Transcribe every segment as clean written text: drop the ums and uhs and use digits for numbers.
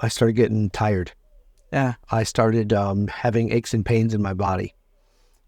I started getting tired. Yeah. I started having aches and pains in my body.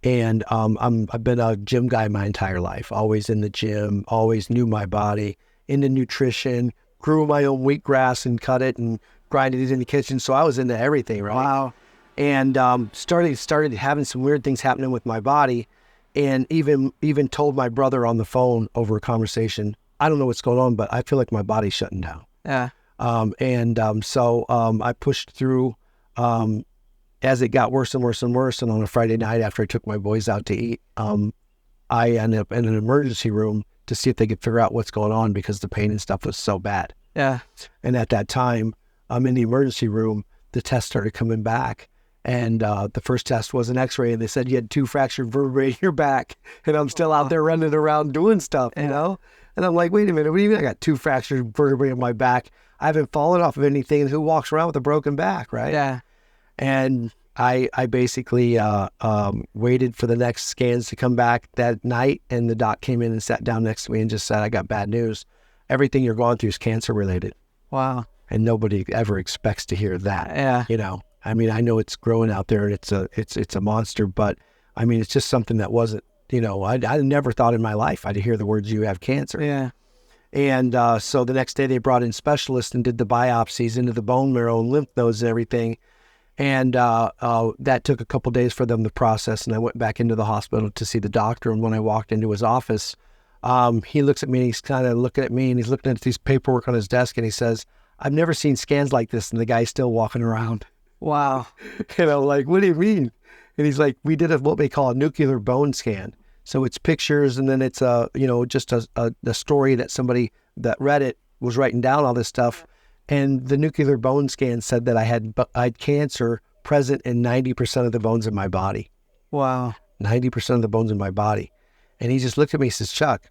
And I've been a gym guy my entire life, always in the gym, always knew my body, into nutrition, grew my own wheatgrass and cut it and grinded it in the kitchen. So I was into everything, right? Wow. And started having some weird things happening with my body, and even told my brother on the phone over a conversation, I don't know what's going on, but I feel like my body's shutting down. Yeah. So I pushed through as it got worse and worse and worse. And on a Friday night after I took my boys out to eat, I ended up in an emergency room to see if they could figure out what's going on because the pain and stuff was so bad. Yeah. And at that time, I'm in the emergency room, the tests started coming back. And the first test was an x-ray, and they said you had 2 fractured vertebrae in your back. And I'm still out there running around doing stuff, you know? And I'm like, wait a minute, what do you mean I got 2 fractured vertebrae in my back? I haven't fallen off of anything. Who walks around with a broken back, right? Yeah. And I basically waited for the next scans to come back that night, and the doc came in and sat down next to me and just said, I got bad news. Everything you're going through is cancer related. Wow. And nobody ever expects to hear that. Yeah. You know, I mean, I know it's growing out there and it's a monster, but I mean, it's just something that wasn't, you know, I never thought in my life I'd hear the words, you have cancer. Yeah. And so the next day they brought in specialists and did the biopsies into the bone marrow and lymph nodes and everything. And that took a couple days for them to process. And I went back into the hospital to see the doctor. And when I walked into his office, he looks at me and he's kind of looking at me and he's looking at these paperwork on his desk and he says, I've never seen scans like this. And the guy's still walking around. Wow. And I'm like, what do you mean? And he's like, we did what we call a nuclear bone scan. So it's pictures and then it's just a story that somebody that read it was writing down all this stuff. And the nuclear bone scan said that I had cancer present in 90% of the bones in my body. Wow. 90% of the bones in my body. And he just looked at me and says, Chuck,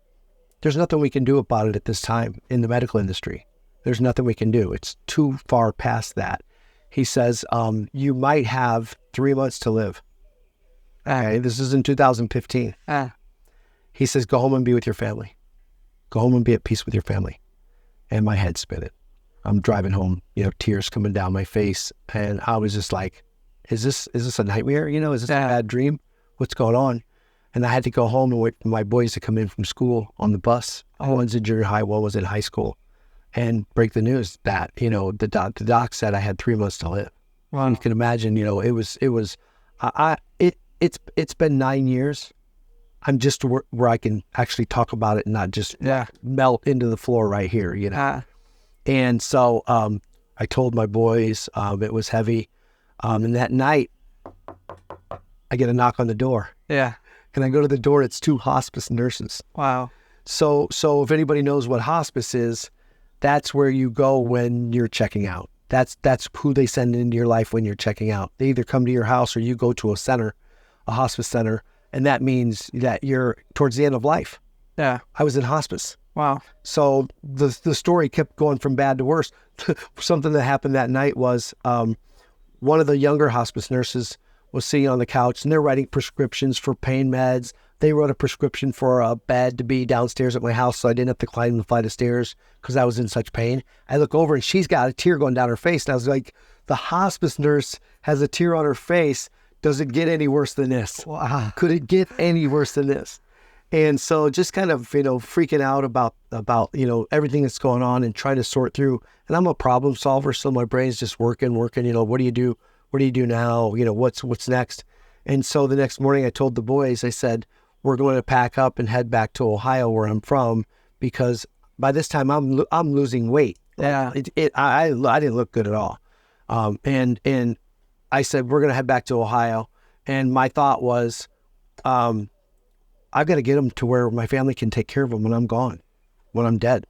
there's nothing we can do about it at this time in the medical industry. There's nothing we can do. It's too far past that. He says, you might have 3 months to live. Okay, this is in 2015. He says, go home and be with your family. Go home and be at peace with your family. And my head spinning. I'm driving home, tears coming down my face. And I was just like, is this a nightmare? Is this a bad dream? What's going on? And I had to go home and wait for my boys to come in from school on the bus. One's in junior high, one was in high school. And break the news that, the doc said I had 3 months to live. Wow. You can imagine, it's been 9 years. I'm just where I can actually talk about it and not just melt into the floor right here, And so I told my boys it was heavy. And that night, I get a knock on the door. Yeah. And I go to the door, it's 2 hospice nurses. Wow. So if anybody knows what hospice is, that's where you go when you're checking out. That's who they send into your life when you're checking out. They either come to your house or you go to a center, a hospice center, and that means that you're towards the end of life. Yeah. I was in hospice. Wow. So the story kept going from bad to worse. Something that happened that night was one of the younger hospice nurses was sitting on the couch and they're writing prescriptions for pain meds. They wrote a prescription for a bed to be downstairs at my house so I didn't have to climb the flight of stairs because I was in such pain. I look over and she's got a tear going down her face. And I was like, the hospice nurse has a tear on her face. Does it get any worse than this? Wow. Could it get any worse than this? And so just kind of, freaking out about everything that's going on and trying to sort through. And I'm a problem solver, so my brain's just working. What do you do? What do you do now? What's next? And so the next morning I told the boys, I said, we're going to pack up and head back to Ohio where I'm from because by this time I'm losing weight. Yeah. I didn't look good at all. And I said, we're going to head back to Ohio. And my thought was, I've got to get them to where my family can take care of them when I'm gone, when I'm dead.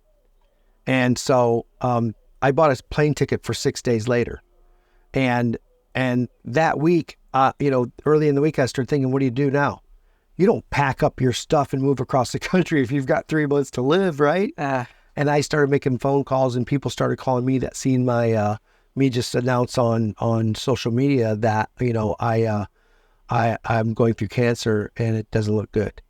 And so I bought a plane ticket for 6 days later. And that week, early in the week, I started thinking, what do you do now? You don't pack up your stuff and move across the country if you've got 3 months to live, right? And I started making phone calls and people started calling me that seen my, me just announce on social media that, I'm going through cancer and it doesn't look good.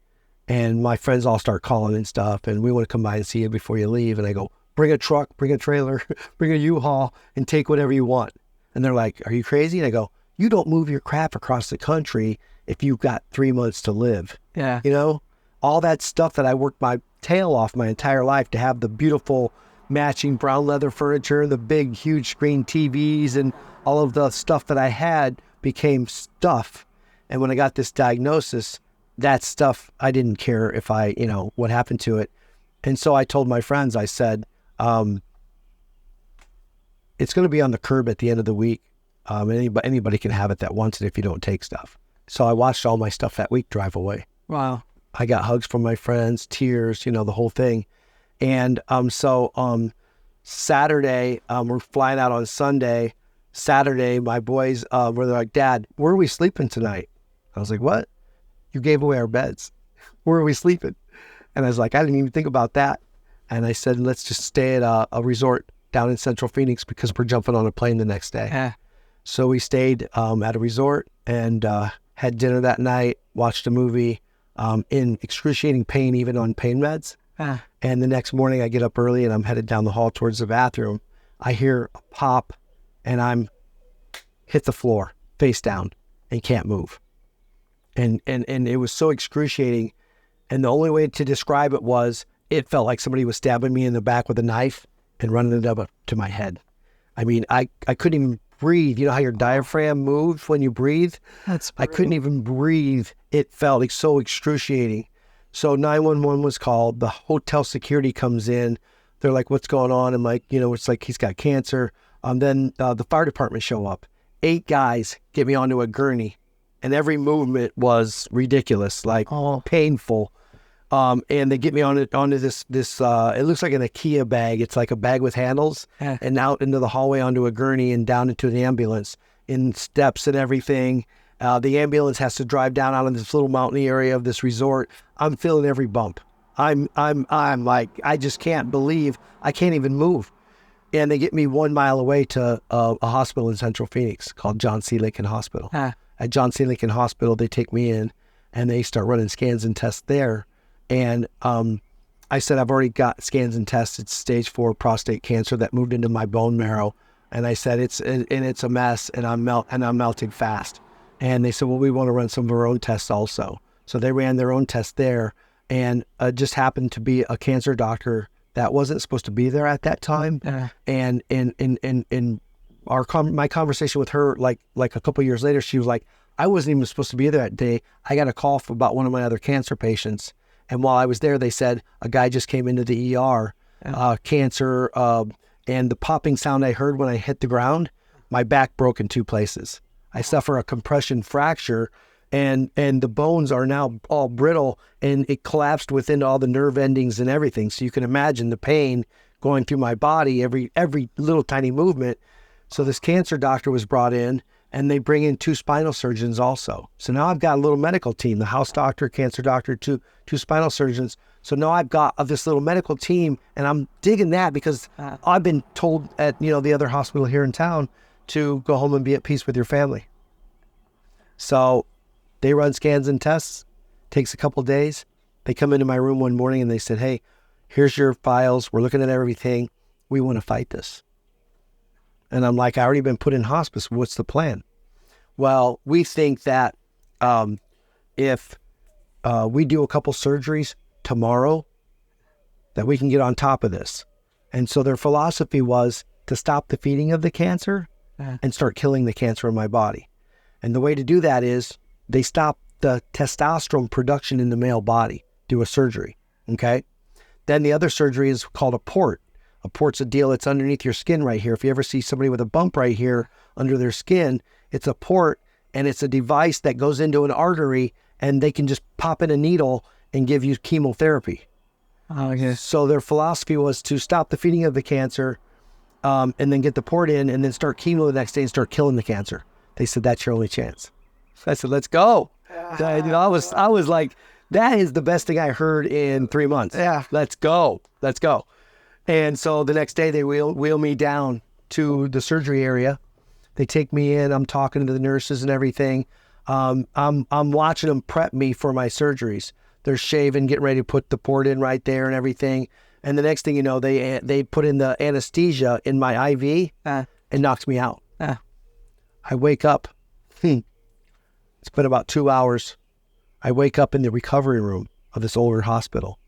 And my friends all start calling and stuff and we want to come by and see you before you leave. And I go, bring a truck, bring a trailer, bring a U-Haul, and take whatever you want. And they're like, are you crazy? And I go, you don't move your crap across the country if you've got 3 months to live. Yeah. You know, all that stuff that I worked my tail off my entire life to have the beautiful matching brown leather furniture, the big, huge screen TVs, and all of the stuff that I had became stuff. And when I got this diagnosis, that stuff, I didn't care if what happened to it. And so I told my friends, I said, it's going to be on the curb at the end of the week. Anybody can have it that wants it if you don't take stuff. So I watched all my stuff that week drive away. Wow. I got hugs from my friends, tears, the whole thing. And so Saturday, we're flying out on Sunday. Saturday, my boys were like, Dad, where are we sleeping tonight? I was like, what? You gave away our beds. Where are we sleeping? And I was like, I didn't even think about that. And I said, let's just stay at a resort down in Central Phoenix because we're jumping on a plane the next day. Yeah. So we stayed at a resort and had dinner that night, watched a movie in excruciating pain, even on pain meds. And the next morning I get up early and I'm headed down the hall towards the bathroom. I hear a pop and I'm hit the floor face down and can't move. And it was so excruciating. And the only way to describe it was it felt like somebody was stabbing me in the back with a knife and running it up to my head. I mean, I couldn't even breathe. You know how your diaphragm moves when you breathe? I couldn't even breathe. It felt like so excruciating. So 911 was called. The hotel security comes in. They're like, what's going on? I'm like, it's like he's got cancer. Then the fire department show up. 8 guys get me onto a gurney. And every movement was ridiculous, like painful. And they get me onto this it looks like an IKEA bag. It's like a bag with handles, and out into the hallway onto a gurney and down into an ambulance in steps and everything. The ambulance has to drive down out of this little mountain area of this resort. I'm feeling every bump. I'm like, I just can't believe I can't even move. And they get me 1 mile away to a hospital in Central Phoenix called John C. Lincoln Hospital. At John C. Lincoln Hospital, they take me in and they start running scans and tests there. And I said, I've already got scans and tests. It's stage 4 prostate cancer that moved into my bone marrow. And I said, it's a mess and I'm melting fast. And they said, well, we want to run some of our own tests also. So they ran their own test there, and just happened to be a cancer doctor that wasn't supposed to be there at that time. And in my conversation with her, like a couple of years later, she was like, I wasn't even supposed to be there that day. I got a call about one of my other cancer patients. And while I was there, they said a guy just came into the ER, cancer, and the popping sound I heard when I hit the ground, my back broke in 2 places. I suffer a compression fracture, and the bones are now all brittle, and it collapsed within all the nerve endings and everything. So you can imagine the pain going through my body, every little tiny movement. So this cancer doctor was brought in, and they bring in 2 spinal surgeons also. So now I've got a little medical team, the house doctor, cancer doctor, two spinal surgeons. So now I've got this little medical team, and I'm digging that because I've been told at the other hospital here in town to go home and be at peace with your family. So they run scans and tests. Takes a couple days. They come into my room one morning and they said, hey, here's your files. We're looking at everything. We want to fight this. And I'm like, I already been put in hospice. What's the plan? Well, we think that if we do a couple surgeries tomorrow, that we can get on top of this. And so their philosophy was to stop the feeding of the cancer and start killing the cancer in my body. And the way to do that is they stop the testosterone production in the male body, do a surgery, okay? Then the other surgery is called a port. A port's a deal that's underneath your skin right here. If you ever see somebody with a bump right here under their skin, it's a port, and it's a device that goes into an artery, and they can just pop in a needle and give you chemotherapy. Okay. So their philosophy was to stop the feeding of the cancer, and then get the port in, and then start chemo the next day and start killing the cancer. They said, that's your only chance. I said, let's go. I was like, that is the best thing I heard in 3 months. Yeah. Let's go. And so the next day they wheel me down to the surgery area. They take me in. I'm talking to the nurses and everything. I'm watching them prep me for my surgeries. They're shaving, getting ready to put the port in right there and everything. And the next thing you know, they put in the anesthesia in my IV and knocked me out. I wake up. It's been about 2 hours. I wake up in the recovery room of this older hospital.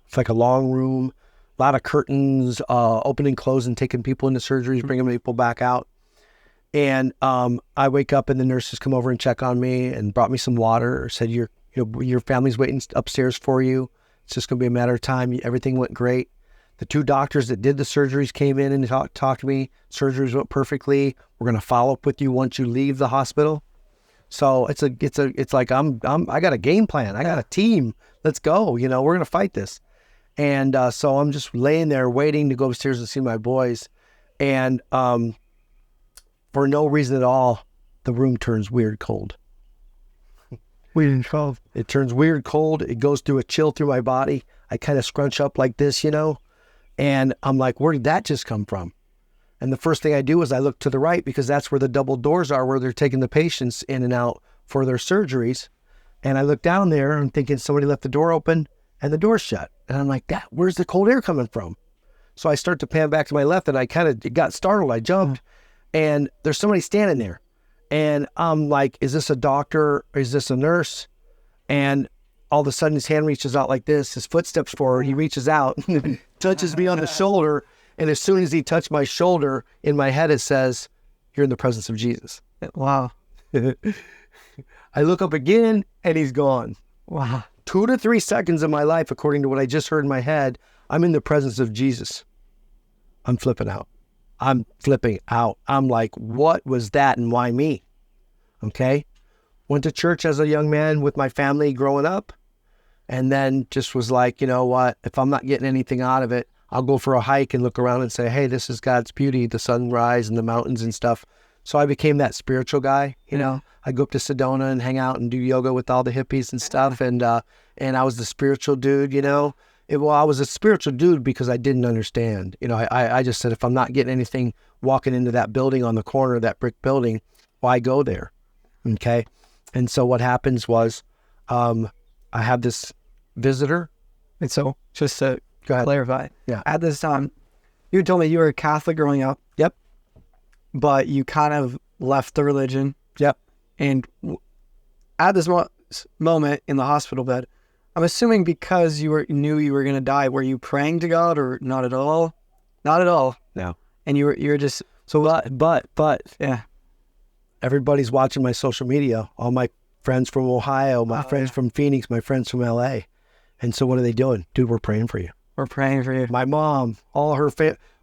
It's like a long room, a lot of curtains, opening, closing, taking people into surgeries, bringing people back out. And I wake up and the nurses come over and check on me and brought me some water, or said, your family's waiting upstairs for you. It's just going to be a matter of time. Everything went great. The 2 doctors that did the surgeries came in and talked to me. Surgeries went perfectly. We're going to follow up with you once you leave the hospital. So it's like I got a game plan. I got a team. Let's go. We're going to fight this. And so I'm just laying there waiting to go upstairs and see my boys. And for no reason at all, the room turns weird cold. Weird cold. It turns weird cold. It goes through a chill through my body. I kind of scrunch up like this, and I'm like, where did that just come from? And the first thing I do is I look to the right, because that's where the double doors are, where they're taking the patients in and out for their surgeries. And I look down there and I'm thinking somebody left the door open and the door's shut. And I'm like, where's the cold air coming from? So I start to pan back to my left and I kind of got startled. I jumped and there's somebody standing there. And I'm like, is this a doctor? Or is this a nurse? And all of a sudden his hand reaches out like this. His foot steps forward. He reaches out, touches me on the shoulder. And as soon as he touched my shoulder, in my head it says, you're in the presence of Jesus. Wow. I look up again and he's gone. Wow. 2 to 3 seconds of my life, according to what I just heard in my head, I'm in the presence of Jesus. I'm flipping out. I'm like, what was that and why me? Okay. Went to church as a young man with my family growing up. And then just was like, you know what? If I'm not getting anything out of it, I'll go for a hike and look around and say, hey, this is God's beauty, the sunrise and the mountains and stuff. So I became that spiritual guy. I go up to Sedona and hang out and do yoga with all the hippies and stuff. And I was the spiritual dude, I was a spiritual dude because I didn't understand. I just said, if I'm not getting anything walking into that building on the corner of that brick building, why go there? Okay. And so what happens was, I have this visitor. And so just to clarify, Yeah. at this time, you told me you were a Catholic growing up. Yep. But you kind of left the religion. Yep. And at this moment in the hospital bed, I'm assuming because you knew you were going to die, were you praying to God or not at all? Not at all. No. And you were just, So, but yeah. everybody's watching my social media. All my friends from Ohio, my friends from Phoenix, my friends from LA. And so what are they doing? Dude, we're praying for you. We're praying for you. My mom, all her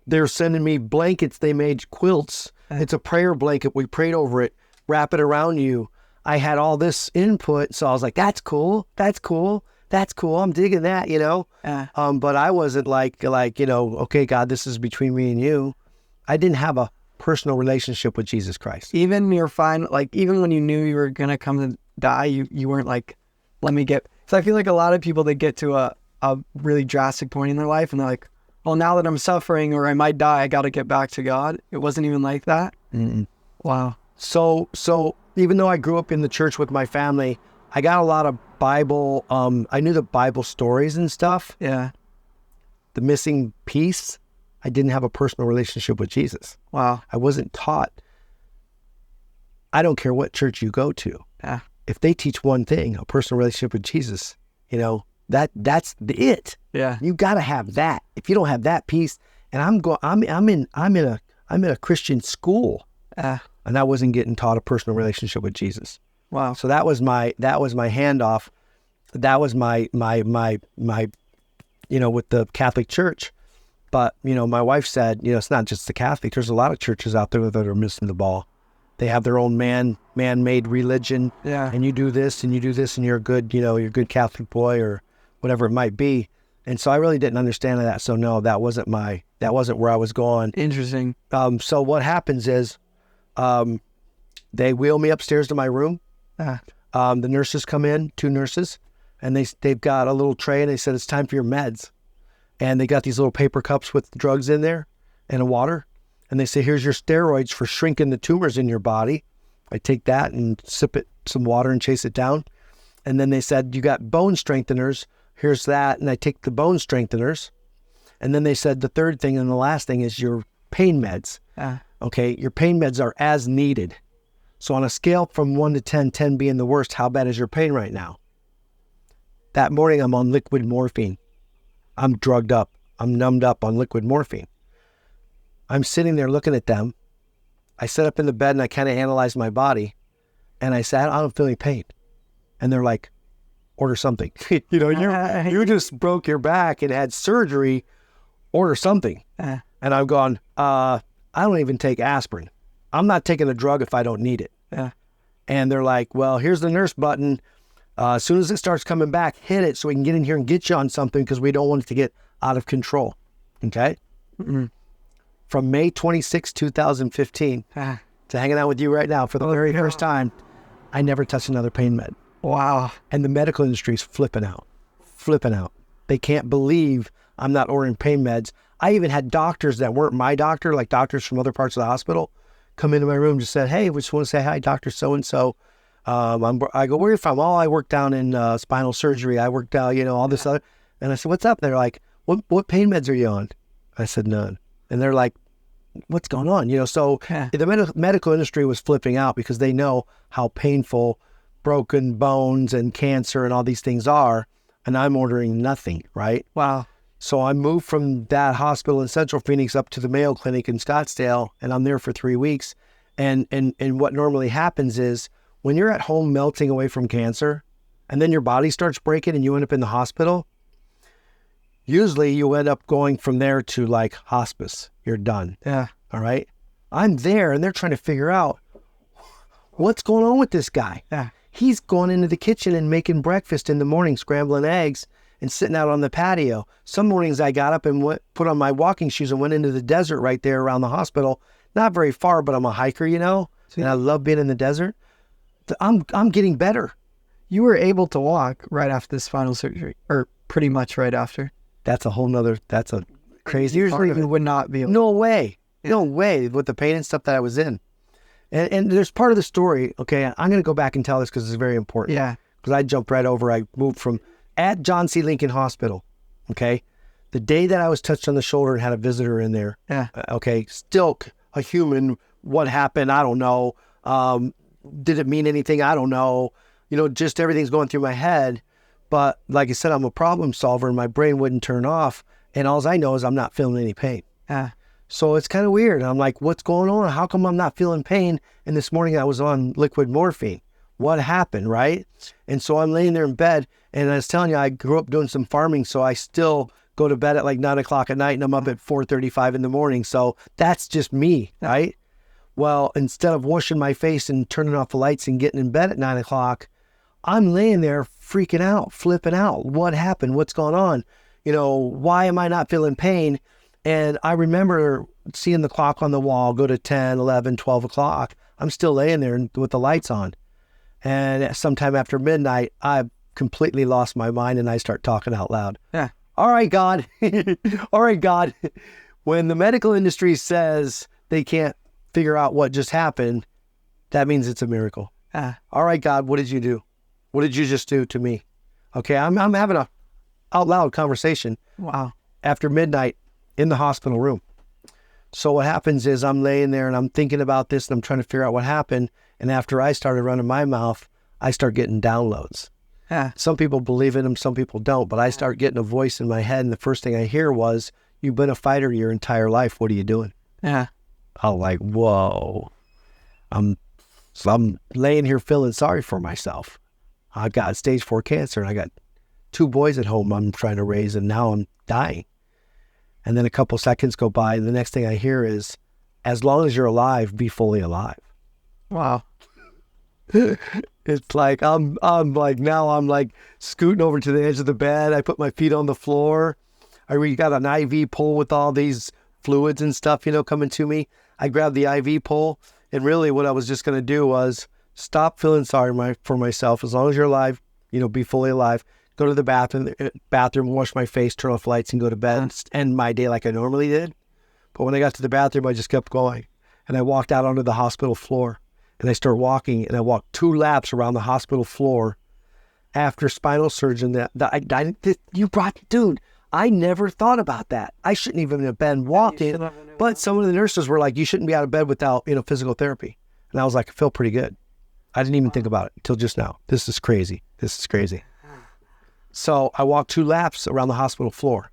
they're sending me blankets. They made quilts. It's a prayer blanket. We prayed over it, wrap it around you. I had all this input. So I was like, that's cool. That's cool. That's cool. I'm digging that, But I wasn't like, okay, God, this is between me and you. I didn't have a personal relationship with Jesus Christ. Even even when you knew you were going to come to die, you weren't like, let me get, so I feel like a lot of people, they get to a really drastic point in their life and they're like, well, now that I'm suffering or I might die, I got to get back to God. It wasn't even like that. Mm-mm. Wow. So even though I grew up in the church with my family, I got a lot of Bible, I knew the Bible stories and stuff. Yeah. The missing piece, I didn't have a personal relationship with Jesus. Wow. I wasn't taught. I don't care what church you go to. Yeah. If they teach one thing, a personal relationship with Jesus, that's it. Yeah. You got to have that. If you don't have that piece, and I'm in a Christian school, and I wasn't getting taught a personal relationship with Jesus. Wow. So that was my handoff. That was my with the Catholic Church. But my wife said, it's not just the Catholic. There's a lot of churches out there that are missing the ball. They have their own man-made religion. Yeah. And you do this and you're a good, you're a good Catholic boy or whatever it might be. And so I really didn't understand that. So no, that wasn't where I was going. Interesting. So what happens is, they wheel me upstairs to my room. The nurses come in, 2 nurses, and they've got a little tray and they said, it's time for your meds. And they got these little paper cups with drugs in there and a water. And they say, here's your steroids for shrinking the tumors in your body. I take that and sip it, some water and chase it down. And then they said, you got bone strengtheners. Here's that. And I take the bone strengtheners. And then they said the third thing and the last thing is your pain meds. Okay, your pain meds are as needed. So on a scale from 1 to 10, 10 being the worst, how bad is your pain right now? That morning, I'm on liquid morphine. I'm drugged up. I'm numbed up on liquid morphine. I'm sitting there looking at them. I sit up in the bed and I kind of analyze my body. And I said, I don't feel any pain. And they're like, order something. You just broke your back and had surgery. Order something. And I'm going, I don't even take aspirin. I'm not taking a drug if I don't need it. And they're like, well, here's the nurse button. As soon as it starts coming back, hit it so we can get in here and get you on something because we don't want it to get out of control. Okay? From May 26, 2015 to hanging out with you right now for the very first time, I never touched another pain med. Wow. And the medical industry is flipping out. They can't believe I'm not ordering pain meds. I even had doctors that weren't my doctor, like doctors from other parts of the hospital, come into my room, just said, hey, we just want to say hi, Dr. So-and-so. I go, where are you from? Oh, I work down in spinal surgery. I work down, all this other. And I said, what's up? They're like, what pain meds are you on? I said, none. And they're like, what's going on? So the medical industry was flipping out because they know how painful broken bones and cancer and all these things are. And I'm ordering nothing, right? Wow. So I moved from that hospital in Central Phoenix up to the Mayo Clinic in Scottsdale, and I'm there for 3 weeks. And what normally happens is when you're at home melting away from cancer, and then your body starts breaking and you end up in the hospital, usually you end up going from there to like hospice. You're done. Yeah. All right. I'm there and they're trying to figure out what's going on with this guy. Yeah. He's going into the kitchen and making breakfast in the morning, scrambling eggs and sitting out on the patio. Some mornings I got up and put on my walking shoes and went into the desert right there around the hospital. Not very far, but I'm a hiker, and I love being in the desert. I'm getting better. You were able to walk right after the spinal surgery, or pretty much right after. That's a crazy Usually part of you it. would not be able No way. No way with the pain and stuff that I was in. And there's part of the story, okay, I'm going to go back and tell this because it's very important. Yeah. Because I jumped right over. I moved from at John C. Lincoln Hospital, okay? The day that I was touched on the shoulder and had a visitor in there, okay, still a human. What happened? I don't know. Did it mean anything? I don't know. Just everything's going through my head. But like I said, I'm a problem solver and my brain wouldn't turn off. And all I know is I'm not feeling any pain. So it's kind of weird. I'm like, what's going on? How come I'm not feeling pain? And this morning I was on liquid morphine. What happened, right? And so I'm laying there in bed. And I was telling you, I grew up doing some farming. So I still go to bed at like 9 o'clock at night and I'm up at 4:35 in the morning. So that's just me, right? Well, instead of washing my face and turning off the lights and getting in bed at 9 o'clock, I'm laying there freaking out, flipping out. What happened? What's going on? Why am I not feeling pain? And I remember seeing the clock on the wall go to 10, 11, 12 o'clock. I'm still laying there with the lights on. And sometime after midnight, I completely lost my mind and I start talking out loud. Yeah. All right, God. All right, God. When the medical industry says they can't figure out what just happened, that means it's a miracle. All right, God, what did you do? What did you just do to me? Okay, I'm having a out loud conversation. Wow. After midnight in the hospital room. So what happens is I'm laying there and I'm thinking about this and I'm trying to figure out what happened. And after I started running my mouth, I start getting downloads. Some people believe in them, some people don't. But I start getting a voice in my head and the first thing I hear was, you've been a fighter your entire life. What are you doing? Yeah. I'm like, whoa. I'm laying here feeling sorry for myself. I got stage 4 cancer and I got 2 boys at home I'm trying to raise and now I'm dying. And then a couple seconds go by and the next thing I hear is, as long as you're alive, be fully alive. Wow. It's like, I'm like scooting over to the edge of the bed. I put my feet on the floor. We got an IV pole with all these fluids and stuff, coming to me. I grabbed the IV pole and really what I was just going to do was stop feeling sorry for myself. As long as you're alive, be fully alive. Go to the bathroom, wash my face, turn off lights, and go to bed, end my day like I normally did. But when I got to the bathroom, I just kept going. And I walked out onto the hospital floor. And I started walking, and I walked 2 laps around the hospital floor after spinal surgeon. Dude, I never thought about that. I shouldn't even have been walking. But some of the nurses were like, you shouldn't be out of bed without, physical therapy. And I was like, I feel pretty good. I didn't even think about it until just now. This is crazy. So I walked 2 laps around the hospital floor.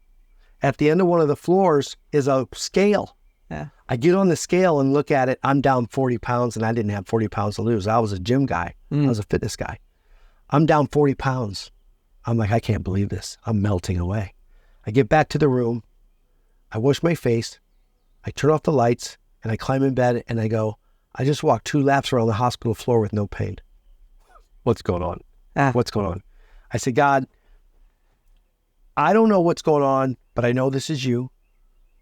At the end of one of the floors is a scale. Yeah. I get on the scale and look at it. I'm down 40 pounds, and I didn't have 40 pounds to lose. I was a gym guy. I was a fitness guy. I'm down 40 pounds. I'm like, I can't believe this. I'm melting away. I get back to the room. I wash my face. I turn off the lights, and I climb in bed, and I go, I just walked 2 laps around the hospital floor with no pain. What's going on? What's going on? I said, God, I don't know what's going on, but I know this is you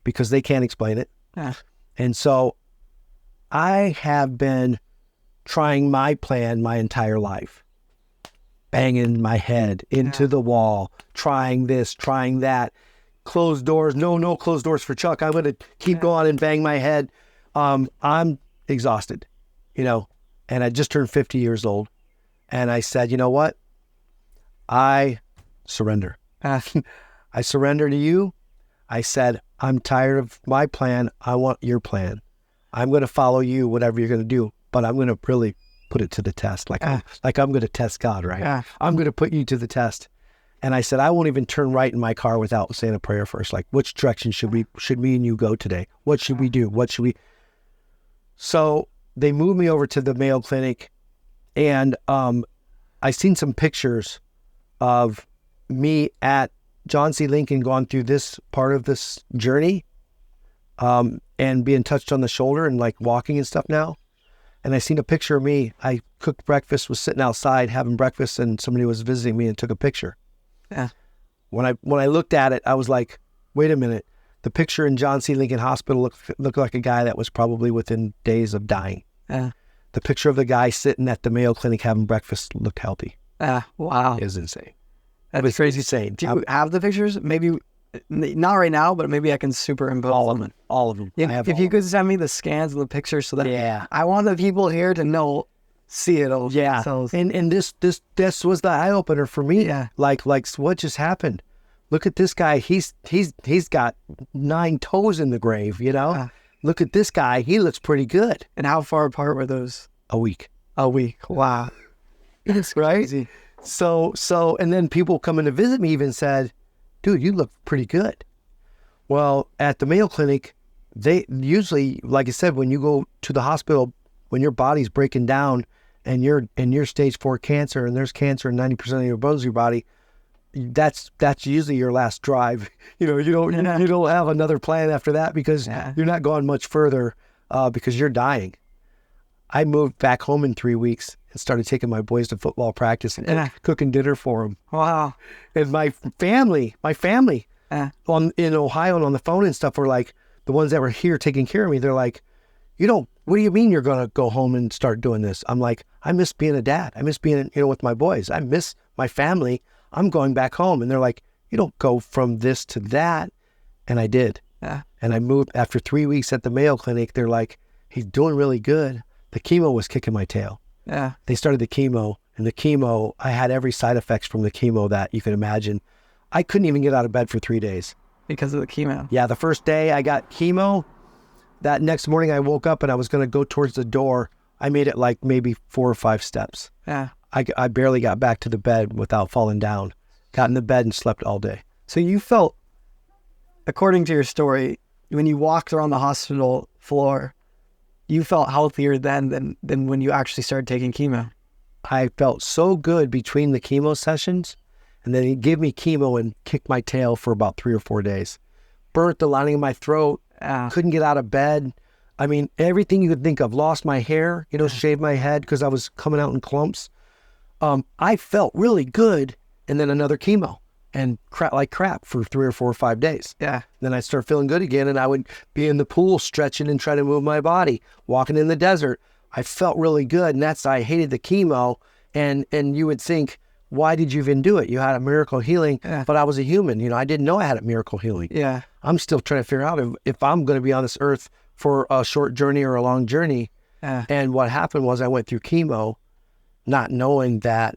because they can't explain it. And so I have been trying my plan my entire life, banging my head into the wall, trying this, trying that, closed doors. No closed doors for Chuck. I'm going to keep going and bang my head. I'm exhausted, and I just turned 50 years old. And I said, you know what? I surrender. I surrender to you. I said, I'm tired of my plan. I want your plan. I'm going to follow you, whatever you're going to do, but I'm going to really put it to the test. Like I'm going to test God, right? I'm going to put you to the test. And I said, I won't even turn right in my car without saying a prayer first. Like, which direction should me and you go today? What should we do? So they moved me over to the Mayo Clinic, and I seen some pictures of me at John C. Lincoln going through this part of this journey, and being touched on the shoulder and like walking and stuff now. And I seen a picture of me. I cooked breakfast, was sitting outside having breakfast, and somebody was visiting me and took a picture. When I looked at it, I was like, wait a minute. The picture in John C. Lincoln Hospital looked like a guy that was probably within days of dying. The picture of the guy sitting at the Mayo Clinic having breakfast looked healthy. Wow. It was insane. That's crazy. Insane. Do you have the pictures? Maybe not right now, but maybe I can superimpose all of them. If you could send me the scans and the pictures so that I want the people here to see it all. Yeah. And this was the eye opener for me. Yeah. Like what just happened? Look at this guy. He's got 9 toes in the grave, Look at this guy. He looks pretty good. And how far apart were those? A week. Wow. It's crazy. So, and then people coming to visit me even said, dude, you look pretty good. Well, at the Mayo Clinic, they usually, like I said, when you go to the hospital, when your body's breaking down and you're stage 4 cancer and there's cancer in 90% of your bones of your body, that's usually your last drive. You don't have another plan after that because you're not going much further because you're dying. I moved back home in 3 weeks and started taking my boys to football practice and cooking dinner for them. Wow. And my family in Ohio and on the phone and stuff were like, the ones that were here taking care of me, they're like, what do you mean you're going to go home and start doing this? I'm like, I miss being a dad. I miss being, with my boys. I miss my family. I'm going back home. And they're like, you don't go from this to that. And I did. Yeah. And I moved after 3 weeks at the Mayo Clinic. They're like, he's doing really good. The chemo was kicking my tail. Yeah. They started the chemo, and the chemo, I had every side effects from the chemo that you could imagine. I couldn't even get out of bed for 3 days. Because of the chemo? Yeah, the first day I got chemo, that next morning I woke up and I was going to go towards the door. I made it like maybe 4 or 5 steps. Yeah. I barely got back to the bed without falling down. Got in the bed and slept all day. So you felt, according to your story, when you walked around the hospital floor, you felt healthier then than when you actually started taking chemo. I felt so good between the chemo sessions, and then he gave me chemo and kicked my tail for about 3 or 4 days. Burnt the lining of my throat, couldn't get out of bed. I mean, everything you could think of. Lost my hair, shaved my head because I was coming out in clumps. I felt really good, and then another chemo. And crap for 3 or 4 or 5 days. Yeah. Then I'd start feeling good again, and I would be in the pool stretching and trying to move my body, walking in the desert. I felt really good, and I hated the chemo. And you would think, why did you even do it? You had a miracle healing, but I was a human. I didn't know I had a miracle healing. Yeah. I'm still trying to figure out if I'm going to be on this earth for a short journey or a long journey. And what happened was I went through chemo, not knowing that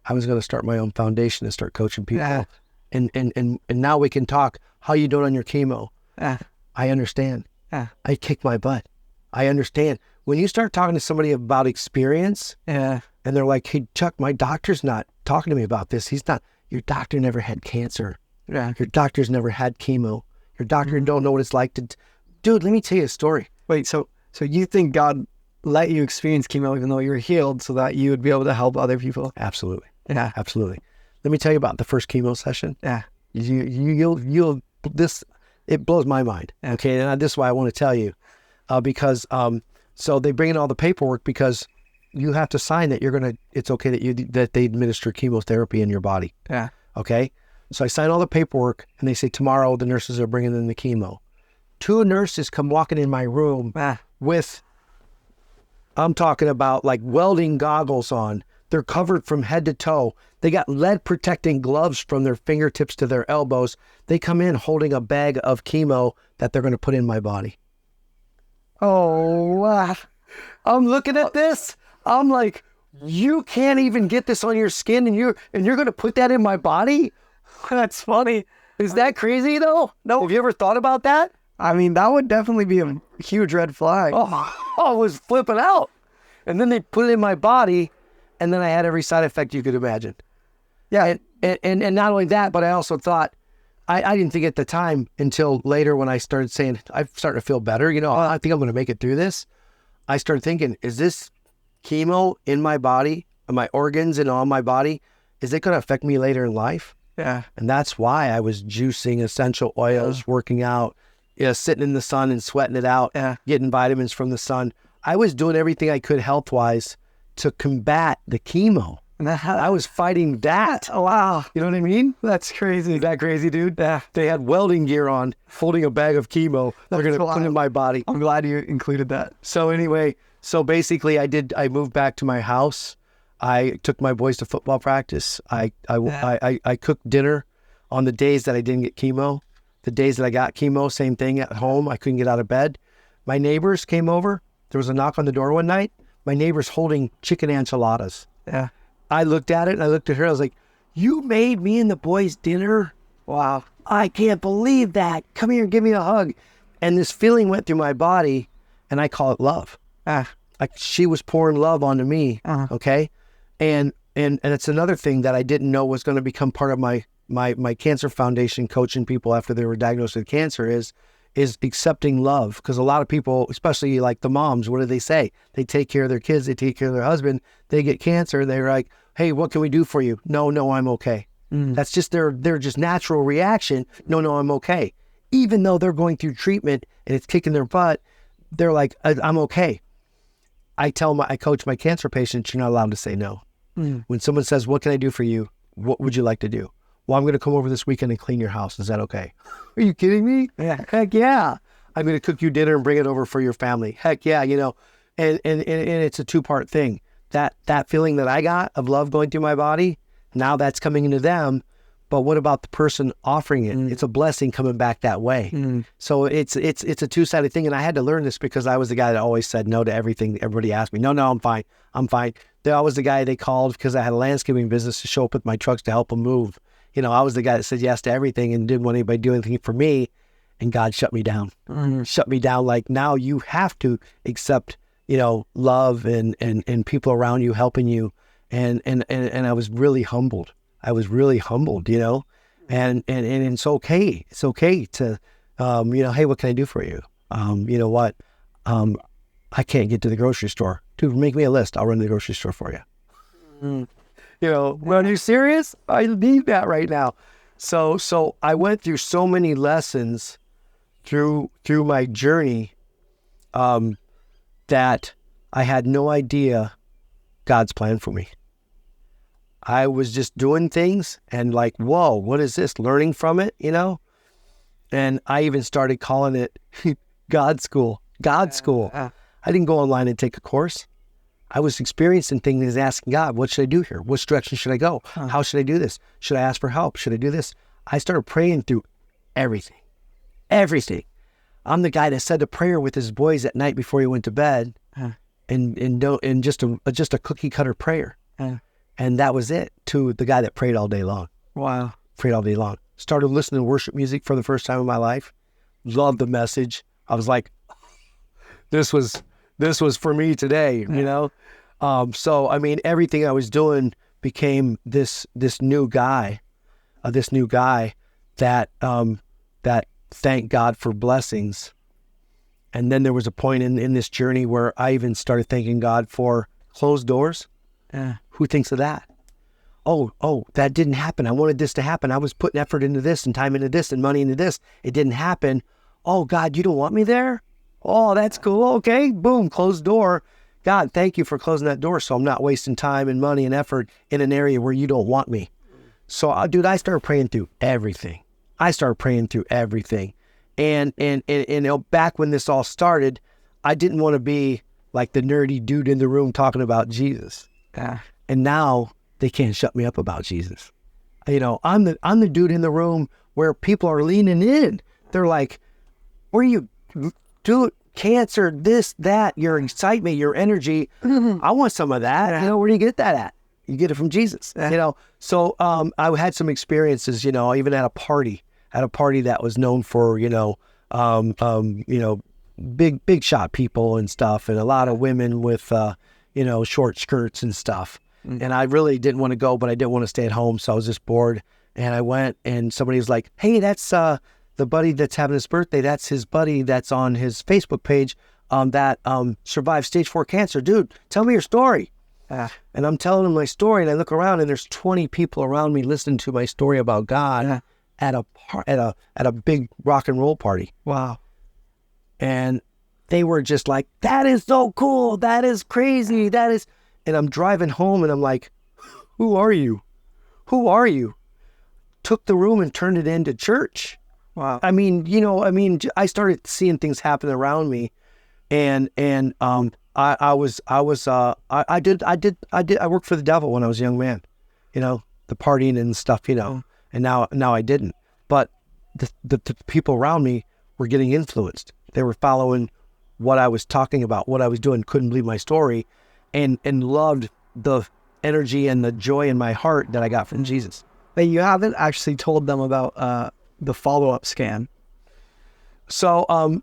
I was going to start my own foundation and start coaching people. and now we can talk. How you doing on your chemo? Yeah. I understand. Yeah. I kicked my butt. I understand. When you start talking to somebody about experience, Yeah. and they're like, hey, Chuck, my doctor's not talking to me about this. He's not. Your doctor never had cancer. Yeah. Your doctor's never had chemo. Your doctor don't know what it's like to... Dude, let me tell you a story. Wait, so you think God let you experience chemo even though you were healed so that you would be able to help other people? Absolutely. Yeah. Absolutely. Let me tell you about the first chemo session. Yeah. You'll this, it blows my mind. Yeah. Okay, and this is why I want to tell you, because so they bring in all the paperwork because you have to sign that it's okay that they administer chemotherapy in your body. Yeah. Okay, so I sign all the paperwork, and they say tomorrow the nurses are bringing in the chemo. 2 nurses come walking in my room with, I'm talking about like welding goggles on. They're covered from head to toe. They got lead protecting gloves from their fingertips to their elbows. They come in holding a bag of chemo that they're going to put in my body. Oh, wow. I'm looking at this. I'm like, you can't even get this on your skin, and you're going to put that in my body? That's funny. Is that crazy though? No. Have you ever thought about that? I mean, that would definitely be a huge red flag. Oh, I was flipping out. And then they put it in my body, and then I had every side effect you could imagine. Yeah. And not only that, but I also thought, I didn't think at the time until later when I started saying, I'm starting to feel better. You know, I think I'm going to make it through this. I started thinking, is this chemo in my body, in my organs and on my body, is it going to affect me later in life? Yeah. And that's why I was juicing essential oils, working out, sitting in the sun and sweating it out, getting vitamins from the sun. I was doing everything I could health-wise to combat the chemo. I was fighting that. Oh, wow. You know what I mean? That's crazy. Is that crazy, dude? Yeah. They had welding gear on, holding a bag of chemo. They're going to put in my body. I'm glad you included that. So anyway, so basically I moved back to my house. I took my boys to football practice. I cooked dinner on the days that I didn't get chemo. The days that I got chemo, same thing at home. I couldn't get out of bed. My neighbors came over. There was a knock on the door one night. My neighbor's holding chicken enchiladas. Yeah. I looked at it and I looked at her. I was like, you made me and the boys dinner? Wow. I can't believe that. Come here, give me a hug. And this feeling went through my body, and I call it love. Like she was pouring love onto me. Okay. And it's another thing that I didn't know was going to become part of my cancer foundation, coaching people after they were diagnosed with cancer is accepting love. Because a lot of people, especially like the moms, what do they say? They take care of their kids, they take care of their husband, they get cancer, they're like, hey, what can we do for you? No, I'm okay. That's just their just natural reaction. No, I'm okay. Even though they're going through treatment and it's kicking their butt, they're like, I'm okay. I coach my cancer patients, you're not allowed to say no. When someone says, what can I do for you? What would you like to do? Well, I'm going to come over this weekend and clean your house. Is that okay? Are you kidding me? Yeah. Heck yeah. I'm going to cook you dinner and bring it over for your family. Heck yeah. You know, and it's a 2-part thing. That feeling that I got of love going through my body, now that's coming into them. But what about the person offering it? It's a blessing coming back that way. So it's a 2-sided thing. And I had to learn this because I was the guy that always said no to everything everybody asked me. No, I'm fine. I'm fine. I was the guy they called because I had a landscaping business to show up with my trucks to help them move. You know, I was the guy that said yes to everything and didn't want anybody to do anything for me. And God shut me down. Shut me down. Like, now you have to accept, you know, love and people around you helping you. And I was really humbled. You know, and it's okay. It's okay to, you know, hey, what can I do for you? You know what? I can't get to the grocery store. Dude, make me a list. I'll run to the grocery store for you. You know, well, are you serious? I need that right now. So I went through so many lessons through my journey, that I had no idea God's plan for me. I was just doing things and like, whoa, what is this? Learning from it, you know? And I even started calling it God school. I didn't go online and take a course. I was experiencing things and asking God, what should I do here? Which direction should I go? How should I do this? Should I ask for help? Should I do this? I started praying through everything. I'm the guy that said a prayer with his boys at night before he went to bed, and just a cookie cutter prayer. And that was it, to the guy that prayed all day long. Wow. prayed all day long. Started listening to worship music for the first time in my life. Loved the message. I was like, this was for me today, you know? So, I mean, everything I was doing became this new guy that, that thanked God for blessings. And then there was a point in this journey where I even started thanking God for closed doors. Who thinks of that? Oh, that didn't happen. I wanted this to happen. I was putting effort into this and time into this and money into this. It didn't happen. Oh, God, you don't want me there? Oh, that's cool. Okay, boom, closed door. God, thank you for closing that door so I'm not wasting time and money and effort in an area where you don't want me. So, dude, I started praying through everything. And you know, back when this all started, I didn't want to be like the nerdy dude in the room talking about Jesus. And now they can't shut me up about Jesus. You know, I'm the dude in the room where people are leaning in. They're like, where you do cancer, this, that, your excitement, your energy. I want some of that. You know, where do you get that at? You get it from Jesus. You know, so I had some experiences, you know, even at a party that was known for, you know, big shot people and stuff, and a lot of women with, you know, short skirts and stuff. And I really didn't want to go, but I didn't want to stay at home. So I was just bored. And I went, and somebody was like, hey, that's the buddy that's having his birthday. That's his buddy that's on his Facebook page that survived stage 4 cancer. Dude, tell me your story. And I'm telling him my story, and I look around, and there's 20 people around me listening to my story about God at a big rock and roll party. Wow. And they were just like, that is so cool. That is crazy. That is... And I'm driving home, and I'm like, who are you? Who are you? Took the room and turned it into church. Wow. I mean, you know, I started seeing things happen around me, and I worked for the devil when I was a young man, you know, the partying and stuff, you know, and now I didn't. But the people around me were getting influenced. They were following what I was talking about, what I was doing, couldn't believe my story, and loved the energy and the joy in my heart that I got from Jesus. But you haven't actually told them about the follow-up scan. So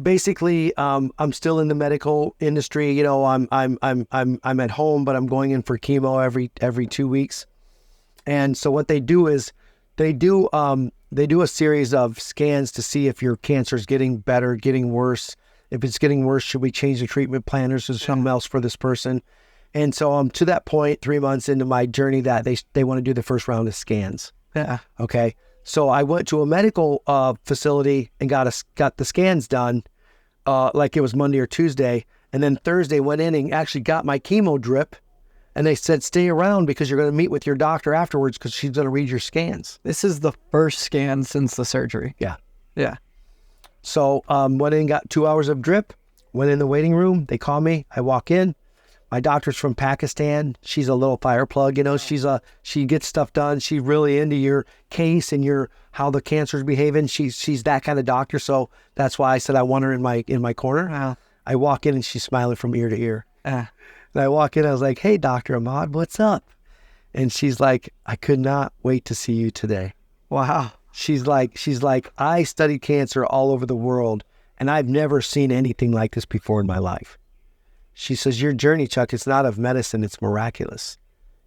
basically, I'm still in the medical industry. You know, I'm at home, but I'm going in for chemo every 2 weeks. And so what they do is they do a series of scans to see if your cancer is getting better, getting worse. If it's getting worse, should we change the treatment plan, or is there something else for this person? And so to that point, 3 months into my journey, that they want to do the first round of scans. Okay. So I went to a medical facility and got the scans done, like it was Monday or Tuesday. And then Thursday went in and actually got my chemo drip. And they said, stay around because you're going to meet with your doctor afterwards because she's going to read your scans. This is the first scan since the surgery. Yeah. So went in, got 2 hours of drip, went in the waiting room. They call me. I walk in. My doctor's from Pakistan. She's a little fire plug, you know. She gets stuff done. She's really into your case and how the cancer's behaving. She's that kind of doctor. So that's why I said I want her in my corner. I walk in and she's smiling from ear to ear. And I walk in. I was like, "Hey, Dr. Ahmad, what's up?" And she's like, "I could not wait to see you today." Wow. She's like, I studied cancer all over the world, and I've never seen anything like this before in my life. She says, your journey, Chuck, it's not of medicine, it's miraculous.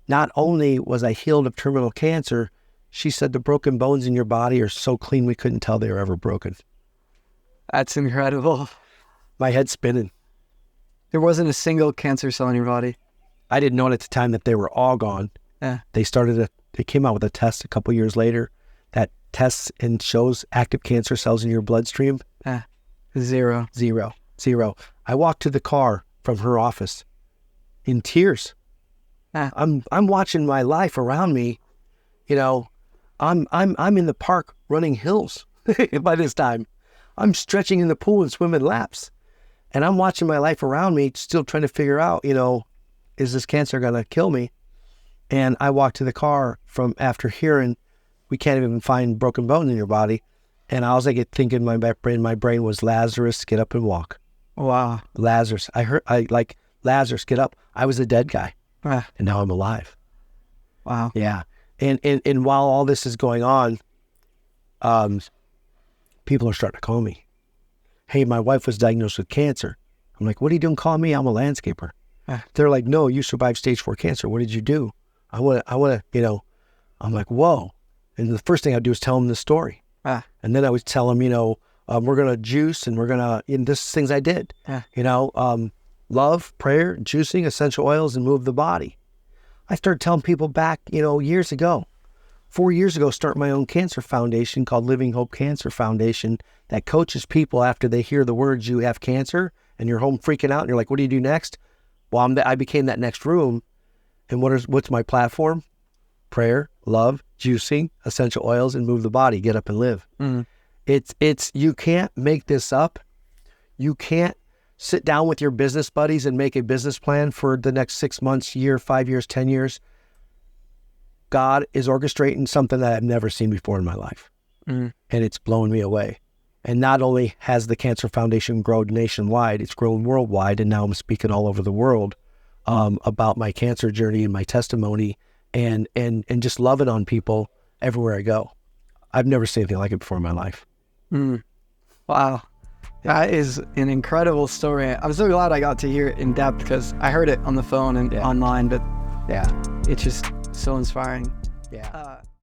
Not only was I healed of terminal cancer, she said the broken bones in your body are so clean we couldn't tell they were ever broken. That's incredible. My head's spinning. There wasn't a single cancer cell in your body. I didn't know at the time that they were all gone. They came out with a test a couple years later that tests and shows active cancer cells in your bloodstream. Zero. I walked to the car from her office in tears. I'm watching my life around me. You know, I'm in the park running hills by this time. I'm stretching in the pool and swimming laps. And I'm watching my life around me, still trying to figure out, you know, is this cancer going to kill me? And I walked to the car from after hearing, we can't even find broken bones in your body. And all I could think in my brain was, Lazarus, get up and walk. Wow. Lazarus. Lazarus, get up. I was a dead guy. And now I'm alive. Wow. Yeah. And while all this is going on, people are starting to call me. Hey, my wife was diagnosed with cancer. I'm like, what are you doing calling me? I'm a landscaper. They're like, no, you survived stage 4 cancer. What did you do? I want to, I'm like, whoa. And the first thing I'd do is tell them the story. And then I would tell them, we're going to juice and we're going to, this is things I did, love, prayer, juicing, essential oils, and move the body. I started telling people back, years ago, 4 years ago, start my own cancer foundation called Living Hope Cancer Foundation that coaches people after they hear the words, you have cancer, and you're home freaking out and you're like, what do you do next? Well, I became that next room. And what's my platform? Prayer, love, juicing, essential oils, and move the body, get up and live. It's you can't make this up. You can't sit down with your business buddies and make a business plan for the next 6 months, year, 5 years, 10 years. God is orchestrating something that I've never seen before in my life. And it's blowing me away. And not only has the Cancer Foundation grown nationwide, it's grown worldwide. And now I'm speaking all over the world about my cancer journey and my testimony and just loving on people everywhere I go. I've never seen anything like it before in my life. Wow. That is an incredible story. I'm so glad I got to hear it in depth because I heard it on the phone and online, but it's just so inspiring.